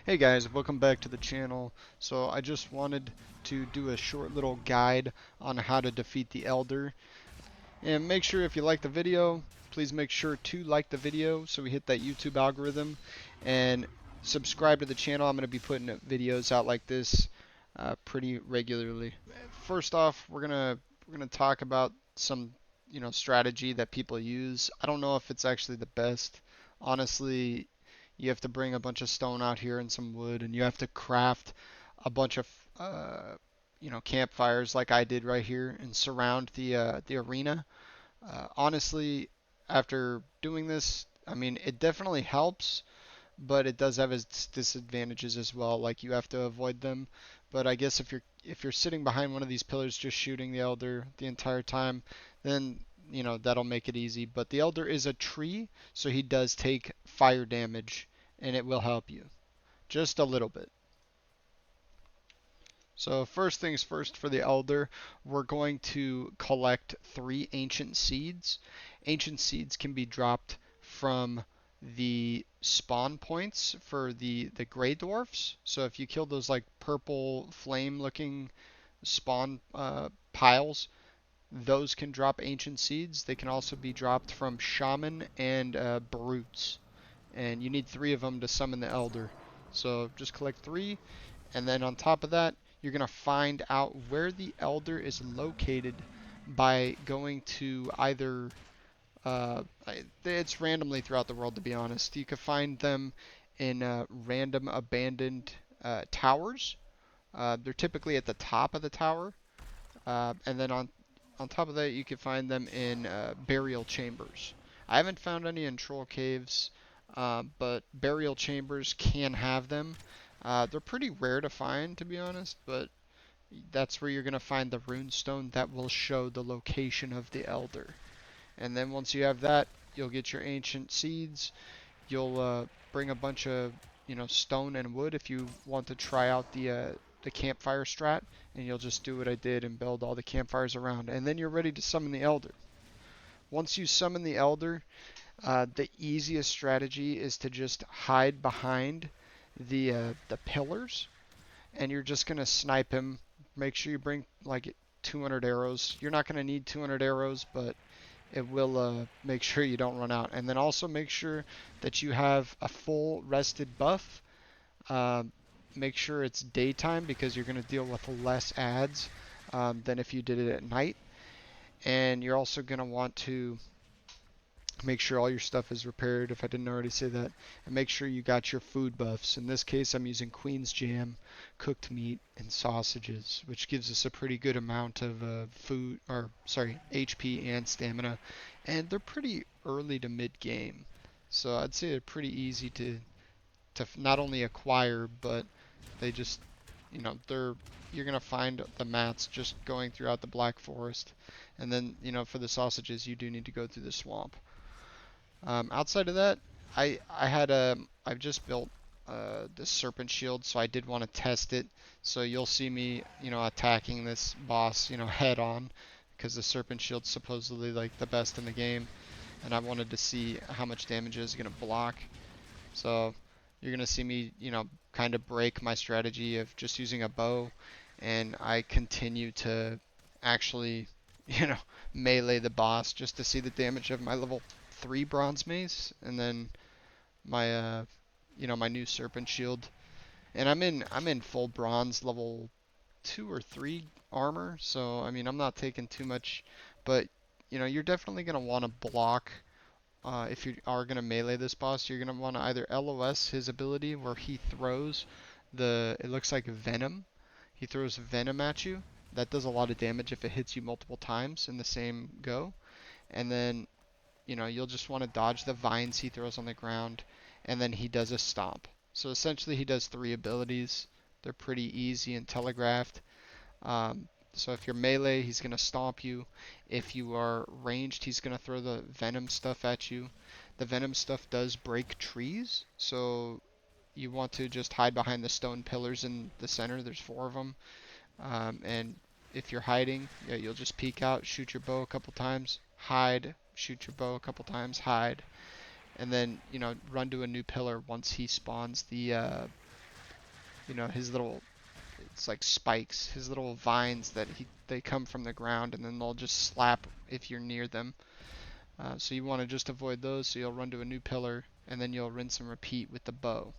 Hey guys, welcome back to the channel. So I just wanted to do a short little guide on how to defeat the Elder. And make sure if you like the video, please make sure to like the video so we hit that YouTube algorithm. And subscribe to the channel. I'm going to be putting videos out like this pretty regularly. First off, we're gonna talk about some strategy that people use. I don't know if it's actually the best. Honestly, you have to bring a bunch of stone out here and some wood, and you have to craft a bunch of campfires like I did right here and surround the arena. Honestly, after doing this, I mean, it definitely helps, but it does have its disadvantages as well. Like you have to avoid them. But I guess if you're sitting behind one of these pillars just shooting the elder the entire time, then that'll make it easy. But the elder is a tree, so he does take fire damage, and it will help you just a little bit. So first things first for the elder, we're going to collect 3 ancient seeds. Ancient seeds can be dropped from the spawn points for the gray dwarfs. So if you kill those like purple flame looking spawn piles, those can drop ancient seeds. They can also be dropped from shaman and brutes. And you need 3 of them to summon the elder. So just collect 3, and then on top of that, you're going to find out where the elder is located by going to either, it's randomly throughout the world to be honest. You could find them in random abandoned towers. They're typically at the top of the tower. And then on top of that, you can find them in burial chambers. I haven't found any in troll caves, but burial chambers can have them. They're pretty rare to find, to be honest, but that's where you're going to find the rune stone that will show the location of the elder. And then once you have that, you'll get your ancient seeds. You'll bring a bunch of stone and wood if you want to try out the campfire strat, and you'll just do what I did and build all the campfires around. And then you're ready to summon the elder. Once you summon the elder, the easiest strategy is to just hide behind the pillars, and you're just gonna snipe him. Make sure you bring like 200 arrows. You're not gonna need 200 arrows, but it will make sure you don't run out. And then also make sure that you have a full rested buff. Uh, Make sure it's daytime because you're going to deal with less ads than if you did it at night. And you're also going to want to make sure all your stuff is repaired if I didn't already say that. And make sure you got your food buffs. In this case, I'm using Queen's Jam, cooked meat, and sausages, which gives us a pretty good amount of HP and stamina. And they're pretty early to mid game. So I'd say they're pretty easy to not only acquire, but they just, you're gonna find the mats just going throughout the Black Forest, and then for the sausages you do need to go through the swamp. Outside of that, I've just built this serpent shield, so I did want to test it. So you'll see me, attacking this boss, head on, because the serpent shield's supposedly like the best in the game, and I wanted to see how much damage it is gonna block. So you're gonna see me, kind of break my strategy of just using a bow, and I continue to actually, you know, melee the boss just to see the damage of my level 3 bronze mace, and then my, my new serpent shield. And I'm in full bronze level 2 or 3 armor, so I mean I'm not taking too much, but you're definitely gonna want to block if you are going to melee this boss. You're going to want to either LOS his ability where he throws it looks like venom. He throws venom at you. That does a lot of damage if it hits you multiple times in the same go. And then, you'll just want to dodge the vines he throws on the ground. And then he does a stomp. So essentially he does 3 abilities. They're pretty easy and telegraphed. So if you're melee, he's going to stomp you. If you are ranged, he's going to throw the venom stuff at you. The venom stuff does break trees, so you want to just hide behind the stone pillars in the center. There's 4 of them. And if you're hiding, yeah, you'll just peek out, shoot your bow a couple times, hide, shoot your bow a couple times, hide. And then, run to a new pillar once he spawns his little, it's like spikes, his little vines that they come from the ground and then they'll just slap if you're near them. So you want to just avoid those. So you'll run to a new pillar and then you'll rinse and repeat with the bow.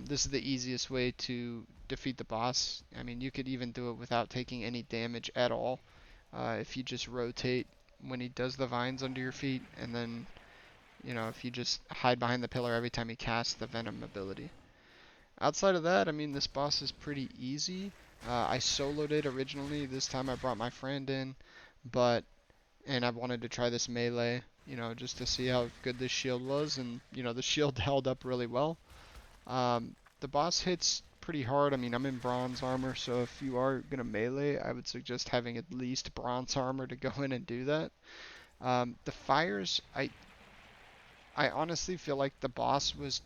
This is the easiest way to defeat the boss. I mean, you could even do it without taking any damage at all. If you just rotate when he does the vines under your feet, and then, if you just hide behind the pillar every time he casts the Venom ability. Outside of that, I mean, this boss is pretty easy. I soloed it originally. This time I brought my friend in, and I wanted to try this melee, just to see how good this shield was, and, the shield held up really well. The boss hits pretty hard. I mean, I'm in bronze armor, so if you are gonna melee, I would suggest having at least bronze armor to go in and do that. The fires, I honestly feel like the boss was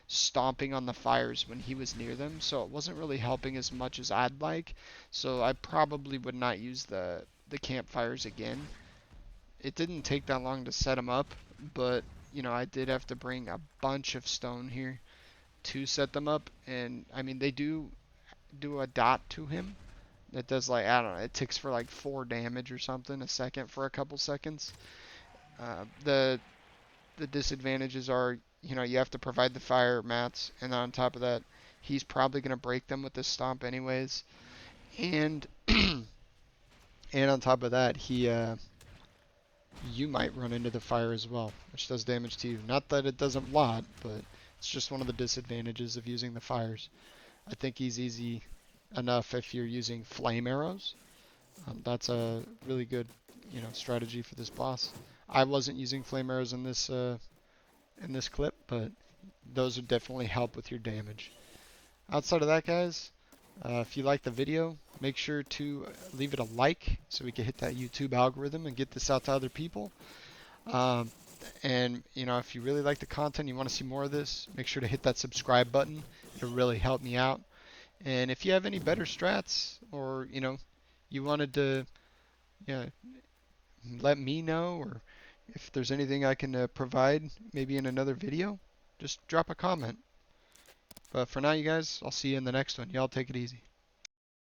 stomping on the fires when he was near them, so it wasn't really helping as much as I'd like. So I probably would not use the campfires again. It didn't take that long to set them up, but I did have to bring a bunch of stone here to set them up, and I mean they do a dot to him that does, like, I don't know, it ticks for like 4 damage or something a second for a couple seconds. The disadvantages are, you have to provide the fire mats, and on top of that, he's probably gonna break them with this stomp anyways, and and on top of that, you might run into the fire as well, which does damage to you. Not that it does a lot, but it's just one of the disadvantages of using the fires. I think he's easy enough if you're using flame arrows. That's a really good, strategy for this boss. I wasn't using flame arrows in this clip, but those would definitely help with your damage. Outside of that, guys, if you like the video, make sure to leave it a like so we can hit that YouTube algorithm and get this out to other people. Um, and if you really like the content, you want to see more of this, make sure to hit that subscribe button. It'll really help me out. And if you have any better strats, or you wanted to, yeah, let me know, or if there's anything I can provide maybe in another video, just drop a comment. But for now, you guys, I'll see you in the next one. Y'all take it easy.